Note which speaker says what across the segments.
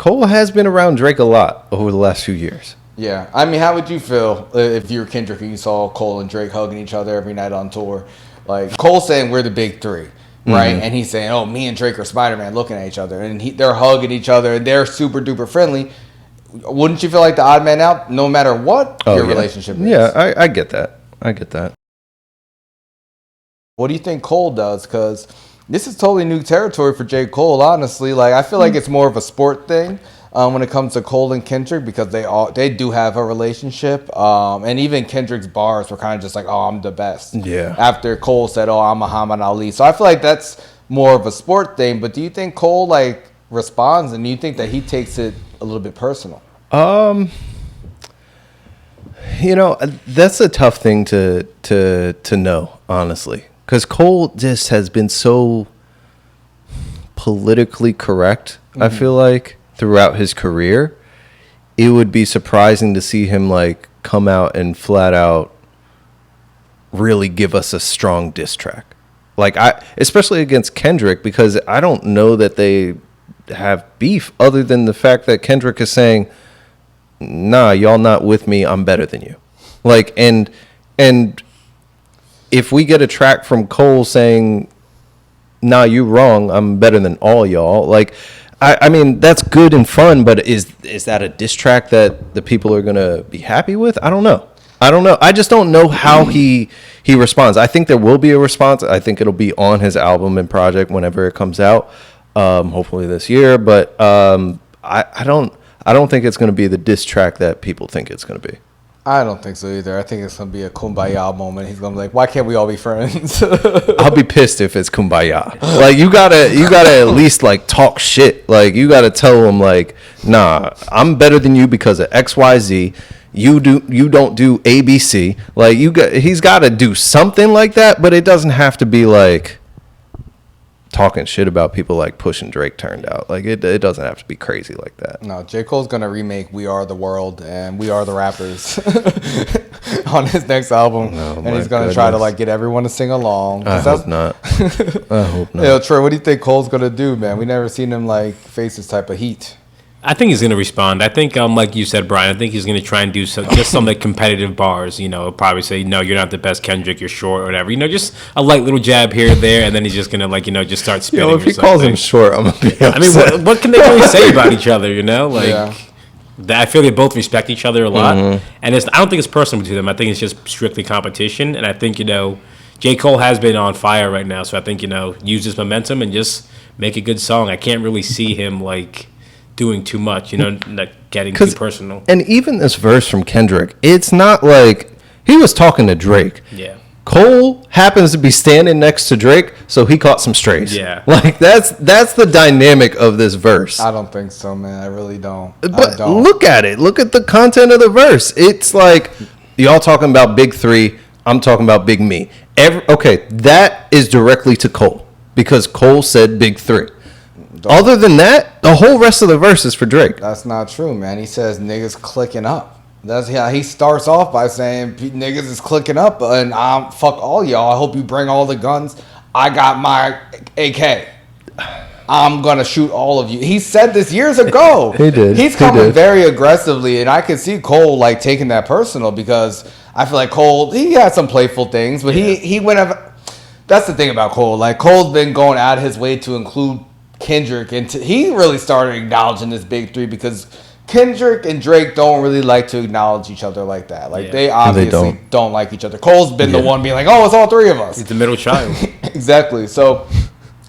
Speaker 1: Cole has been around Drake a lot over the last few years.
Speaker 2: Yeah, I mean, how would you feel if you were Kendrick and you saw Cole and Drake hugging each other every night on tour? Like, Cole's saying we're the big three, right? And he's saying, oh, me and Drake are Spider-Man looking at each other. And they're hugging each other, and they're super duper friendly. Wouldn't you feel like the odd man out no matter what your relationship is?
Speaker 1: Yeah, I get that. I get that.
Speaker 2: What do you think Cole does? Because this is totally new territory for J. Cole, honestly. Like, I feel like it's more of a sport thing. When it comes to Cole and Kendrick, because they do have a relationship, and even Kendrick's bars were kind of just like, "Oh, I'm the best."
Speaker 1: Yeah.
Speaker 2: After Cole said, "Oh, I'm Muhammad Ali," so I feel like that's more of a sport thing. But do you think Cole like responds, and do you think that he takes it a little bit personal?
Speaker 1: That's a tough thing to know, honestly, because Cole just has been so politically correct. I feel like. Throughout his career, it would be surprising to see him like come out and flat out really give us a strong diss track. Like especially against Kendrick, because I don't know that they have beef other than the fact that Kendrick is saying, nah, y'all not with me, I'm better than you. Like, and if we get a track from Cole saying, nah, you wrong, I'm better than all y'all, like, I mean, that's good and fun, but is that a diss track that the people are going to be happy with? I don't know. I just don't know how he responds. I think there will be a response. I think it'll be on his album and project whenever it comes out, hopefully this year. But I don't think it's going to be the diss track that people think it's going to be.
Speaker 2: I don't think so either. I think it's going to be a kumbaya moment. He's going to be like, why can't we all be friends?
Speaker 1: I'll be pissed if it's kumbaya. Like, you gotta at least, like, talk shit. Like, you gotta tell him, like, nah, I'm better than you because of XYZ. You don't do ABC. Like, he's got to do something like that, but it doesn't have to be, like, talking shit about people like Push and Drake turned out. Like, it doesn't have to be crazy like that.
Speaker 2: No, J. Cole's going to remake We Are the World and We Are the Rappers on his next album. And he's going to try to, like, get everyone to sing along.
Speaker 1: I hope not. I hope not.
Speaker 2: Yo, Troy, what do you think Cole's going to do, man? We never seen him, like, face this type of heat.
Speaker 3: I think he's going to respond. I think, like you said, Brian, I think he's going to try and do some like competitive bars. Probably say, no, you're not the best, Kendrick. You're short or whatever. Just a light little jab here and there, and then he's just going to, like, just start spitting.
Speaker 1: If he calls him short, I'm going to be upset.
Speaker 3: I mean, what can they really say about each other, Like, I feel they both respect each other a lot. And I don't think it's personal to them. I think it's just strictly competition. And I think, J. Cole has been on fire right now. So I think, use this momentum and just make a good song. I can't really see him, like, doing too much, not getting too personal.
Speaker 1: And even this verse from Kendrick, it's not like he was talking to Drake.
Speaker 3: Yeah.
Speaker 1: Cole happens to be standing next to Drake, so he caught some strays.
Speaker 3: Yeah.
Speaker 1: Like, that's the dynamic of this verse.
Speaker 2: I don't think so, man. I really don't.
Speaker 1: But look at it. Look at the content of the verse. It's like, y'all talking about big three, I'm talking about big me. Okay, that is directly to Cole, because Cole said big three. Other than that, the whole rest of the verse is for Drake.
Speaker 2: That's not true, man. He says niggas clicking up. That's how he starts off by saying niggas is clicking up, and fuck all y'all. I hope you bring all the guns. I got my AK. I'm gonna shoot all of you. He said this years ago.
Speaker 1: He did.
Speaker 2: He's coming very aggressively, and I could see Cole like taking that personal, because I feel like Cole, he had some playful things, but he went up. That's the thing about Cole. Like, Cole's been going out of his way to include Kendrick, and he really started acknowledging this big three, because Kendrick and Drake don't really like to acknowledge each other like that. Like, they obviously don't like each other. Cole's been the one being like, oh, it's all three of us.
Speaker 3: He's the middle child.
Speaker 2: Exactly. So,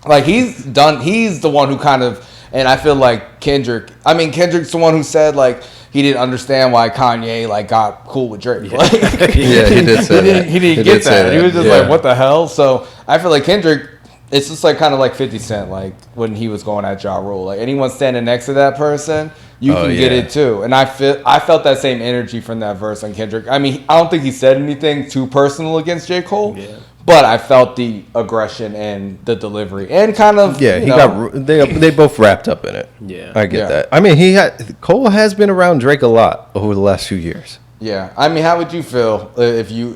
Speaker 2: like, he's the one who kind of, and I feel like Kendrick's the one who said, like, he didn't understand why Kanye, like, got cool with Drake.
Speaker 3: Yeah,
Speaker 2: like,
Speaker 1: yeah, he did say that.
Speaker 2: He didn't get that. He was just like, what the hell? So, I feel like Kendrick, it's just like kind of like 50 Cent, like when he was going at Ja Rule. Like, anyone standing next to that person, you can get it too. And I felt that same energy from that verse on Kendrick. I mean, I don't think he said anything too personal against J. Cole, but I felt the aggression and the delivery and kind of
Speaker 1: they both wrapped up in it.
Speaker 3: Yeah,
Speaker 1: I get that. I mean, Cole has been around Drake a lot over the last few years.
Speaker 2: Yeah, I mean, how would you feel if you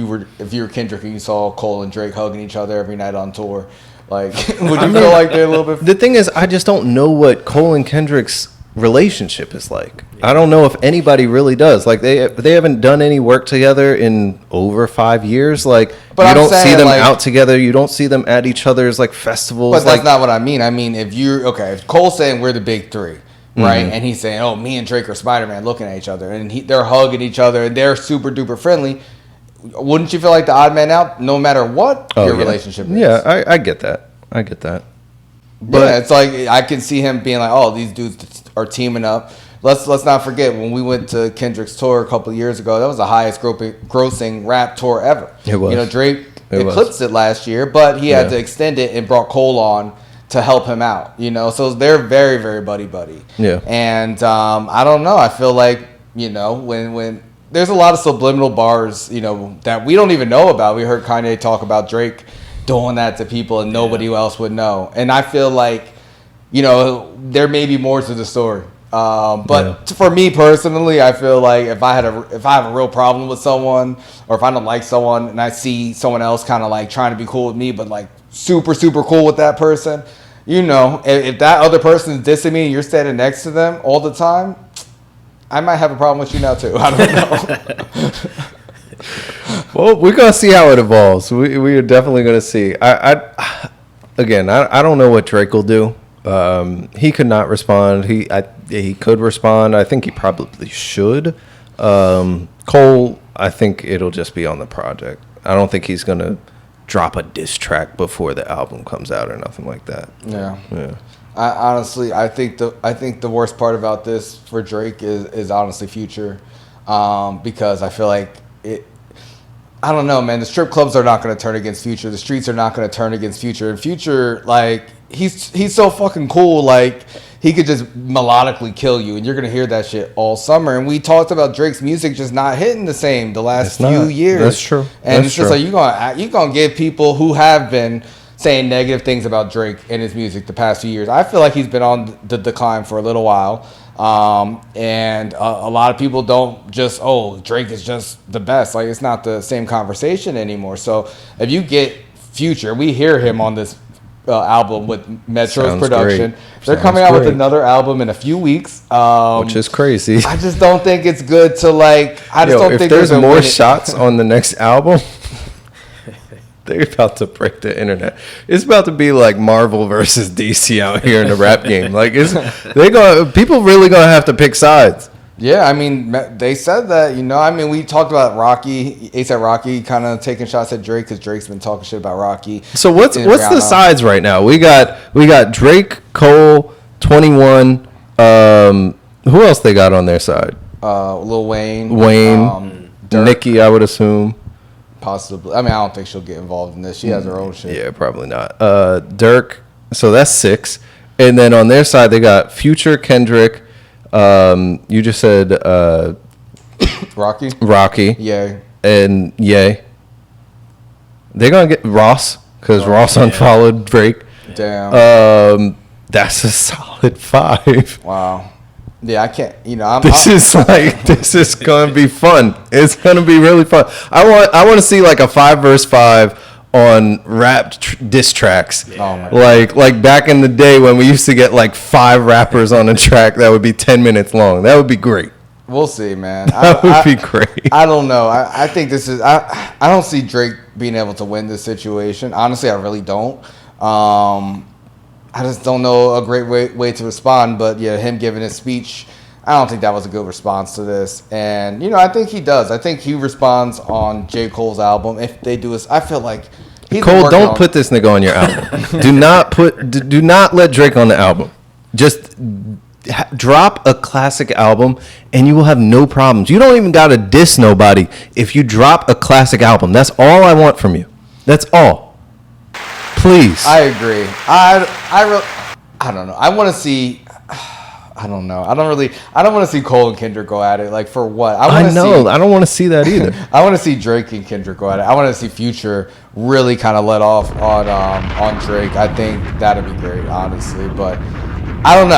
Speaker 2: were Kendrick and you saw Cole and Drake hugging each other every night on tour? Like, would you feel like they're a little bit?
Speaker 1: The thing is, I just don't know what Cole and Kendrick's relationship is like. I don't know if anybody really does. Like, they haven't done any work together in over 5 years. Like,
Speaker 2: But
Speaker 1: you
Speaker 2: I'm
Speaker 1: don't see
Speaker 2: saying,
Speaker 1: them
Speaker 2: like-
Speaker 1: out together. You don't see them at each other's like festivals.
Speaker 2: But
Speaker 1: like,
Speaker 2: that's not what I mean. I mean, if Cole's saying we're the big three, right? And he's saying, oh, me and Drake are Spider-Man looking at each other, and they're hugging each other, and they're super duper friendly. Wouldn't you feel like the odd man out no matter what your relationship is?
Speaker 1: Yeah, I get that. I get that.
Speaker 2: But yeah, it's like I can see him being like, oh, these dudes are teaming up. Let's not forget when we went to Kendrick's tour a couple of years ago. That was the highest grossing rap tour ever.
Speaker 1: It was.
Speaker 2: You know, Drake eclipsed it last year, but he had to extend it and brought Cole on to help him out. You know, so they're very, very buddy.
Speaker 1: Yeah.
Speaker 2: And I don't know. I feel like, you know, when there's a lot of subliminal bars, you know, that we don't even know about. We heard Kanye talk about Drake doing that to people and nobody else would know. And I feel like, you know, there may be more to the story. But for me personally, I feel like if I have a real problem with someone, or if I don't like someone and I see someone else kind of like trying to be cool with me, but like super, super cool with that person, you know, if that other person is dissing me and you're standing next to them all the time, I might have a problem with you now too. I don't know.
Speaker 1: Well, we're gonna see how it evolves. We are definitely gonna see. I don't know what Drake will do. He could not respond. He could respond. I think he probably should. Cole, I think it'll just be on the project. I don't think he's gonna drop a diss track before the album comes out or nothing like that.
Speaker 2: Yeah.
Speaker 1: Yeah.
Speaker 2: I think the worst part about this for Drake is honestly Future, because I feel like it. I don't know, man. The strip clubs are not going to turn against Future. The streets are not going to turn against Future. And Future, like, he's so fucking cool. Like, he could just melodically kill you, and you're going to hear that shit all summer. And we talked about Drake's music just not hitting the same the last few years.
Speaker 1: That's true.
Speaker 2: And it's just like you're gonna give people who have been saying negative things about Drake and his music the past few years. I feel like he's been on the decline for a little while. And a lot of people don't just, Drake is just the best. Like, it's not the same conversation anymore. So if you get Future, we hear him on this album with Metro's
Speaker 1: Sounds
Speaker 2: production.
Speaker 1: great.
Speaker 2: They're
Speaker 1: Sounds
Speaker 2: coming out with
Speaker 1: great.
Speaker 2: another album in a few weeks.
Speaker 1: Which is crazy.
Speaker 2: I just don't think it's good to like. I just don't
Speaker 1: if
Speaker 2: think
Speaker 1: there's
Speaker 2: a
Speaker 1: more
Speaker 2: win-
Speaker 1: shots on the next album, they're about to break the internet. It's about to be like Marvel versus DC out here in the rap game. Like, people really gonna have to pick sides.
Speaker 2: Yeah, I mean, they said that, you know. I mean, we talked about Rocky, ASAP Rocky, kind of taking shots at Drake because Drake's been talking shit about Rocky.
Speaker 1: So what's
Speaker 2: and
Speaker 1: the
Speaker 2: Rihanna.
Speaker 1: sides right now? We got Drake, Cole, 21. Who else they got on their side?
Speaker 2: Lil Wayne, Dirk,
Speaker 1: Nicki, I would assume.
Speaker 2: possibly. I mean, I don't think she'll get involved in this. She has her own shit.
Speaker 1: Yeah, probably not. Dirk. So that's 6, and then on their side they got Future, Kendrick. You just said Rocky,
Speaker 2: Yeah.
Speaker 1: and Ye. They're gonna get Ross because Ross unfollowed Drake.
Speaker 2: Damn.
Speaker 1: That's a solid 5.
Speaker 2: Wow. Yeah, I can't. You know,
Speaker 1: This is gonna be fun. It's gonna be really fun. I want to see like a 5 versus 5 on rap diss tracks.
Speaker 2: Oh my
Speaker 1: like back in the day when we used to get like 5 rappers on a track that would be 10 minutes long. That would be great.
Speaker 2: We'll see, man.
Speaker 1: That would be great.
Speaker 2: I don't know. I think this is. I don't see Drake being able to win this situation. Honestly, I really don't. I just don't know a great way to respond. But yeah, him giving his speech, I don't think that was a good response to this. And you know, I think he does. I think he responds on J. Cole's album if they do this. I feel like he's
Speaker 1: Cole, don't put this nigga on your album. Do not let Drake on the album. Just drop a classic album and you will have no problems. You don't even got to diss nobody if you drop a classic album. That's all I want from you. That's all. Please.
Speaker 2: I agree. I don't know. I want to see. I don't know. I don't want to see Cole and Kendrick go at it. Like, for what?
Speaker 1: I don't want to see that either.
Speaker 2: I want to see Drake and Kendrick go at it. I want to see Future really kind of let off on Drake. I think that'd be great, honestly. But I don't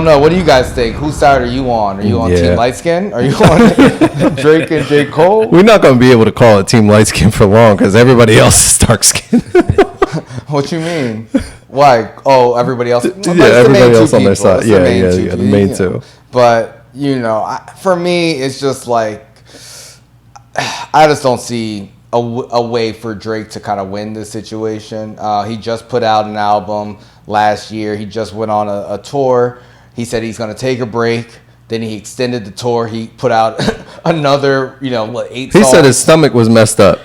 Speaker 2: know. What do you guys think? Whose side are you on? Are you on Team Light Skin? Are you on Drake and J. Cole?
Speaker 1: We're not going to be able to call it Team Light Skin for long because everybody else is dark skin.
Speaker 2: What you mean? Why? Oh, everybody else. Well,
Speaker 1: Yeah, everybody else on their
Speaker 2: people.
Speaker 1: side.
Speaker 2: It's
Speaker 1: Yeah,
Speaker 2: the
Speaker 1: the main two.
Speaker 2: But for me, it's just like I just don't see a way for Drake to kind of win this situation. He just put out an album last year. He just went on a tour. He said he's going to take a break. Then he extended the tour. He put out another, 8 songs.
Speaker 1: He said his stomach was messed up.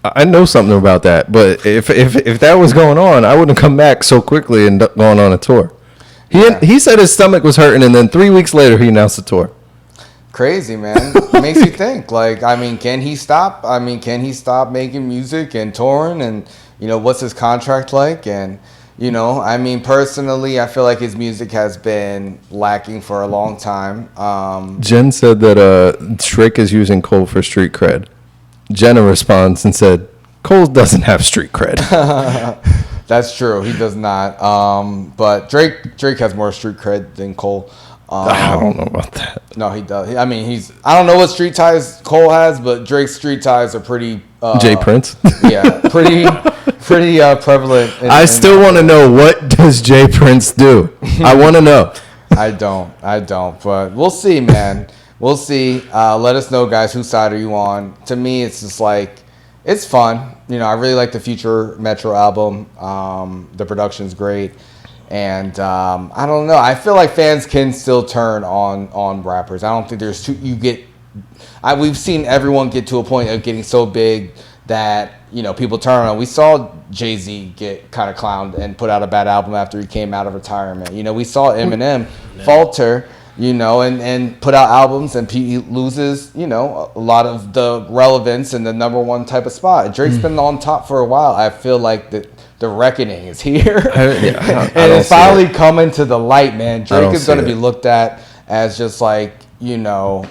Speaker 1: I know something about that. But if that was going on, I wouldn't come back so quickly and gone on a tour. He said his stomach was hurting, and then 3 weeks later, he announced the tour.
Speaker 2: Crazy, man. It makes you think. Can he stop? Can he stop making music and touring? And, what's his contract like? And, personally, I feel like his music has been lacking for a long time.
Speaker 1: Jen said that Drake is using Cole for street cred. Jenna responds and said, Cole doesn't have street cred.
Speaker 2: That's true. He does not. But Drake has more street cred than Cole.
Speaker 1: I don't know about that.
Speaker 2: No, he does. I don't know what street ties Cole has, but Drake's street ties are pretty.
Speaker 1: Jay Prince?
Speaker 2: Yeah, pretty prevalent.
Speaker 1: I still want to know, what does Jay Prince do? I want to know.
Speaker 2: I don't. But we'll see, man. We'll see. Let us know, guys. Whose side are you on? To me, it's just it's fun. I really like the Future Metro album. The production's great. And I don't know. I feel like fans can still turn on rappers. I don't think there's we've seen everyone get to a point of getting so big that people turn on. We saw Jay-Z get kind of clowned and put out a bad album after he came out of retirement. We saw Eminem falter. And put out albums, and he loses, a lot of the relevance and the number one type of spot. Drake's been on top for a while. I feel like the reckoning is here. And it's finally coming to the light, man. Drake is going to be looked at as just Flow Rida.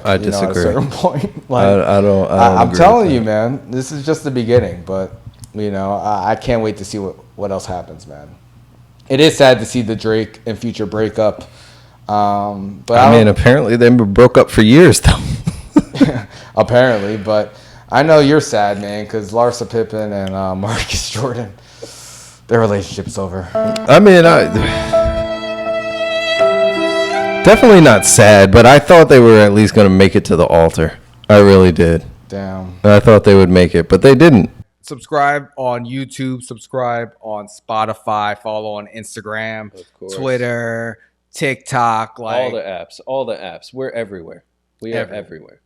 Speaker 1: I disagree.
Speaker 2: At a certain point.
Speaker 1: I'm
Speaker 2: telling you, man, this is just the beginning. But, I can't wait to see what else happens, man. It is sad to see the Drake and Future breakup. But
Speaker 1: apparently they broke up for years, though.
Speaker 2: Apparently, but I know you're sad, man, because Larsa Pippen and Marcus Jordan, their relationship's over.
Speaker 1: Definitely not sad, but I thought they were at least going to make it to the altar. I really did.
Speaker 2: Damn.
Speaker 1: I thought they would make it, but they didn't.
Speaker 2: Subscribe on YouTube, subscribe on Spotify, follow on Instagram, Twitter, TikTok.
Speaker 1: All the apps. We're everywhere. We are everywhere.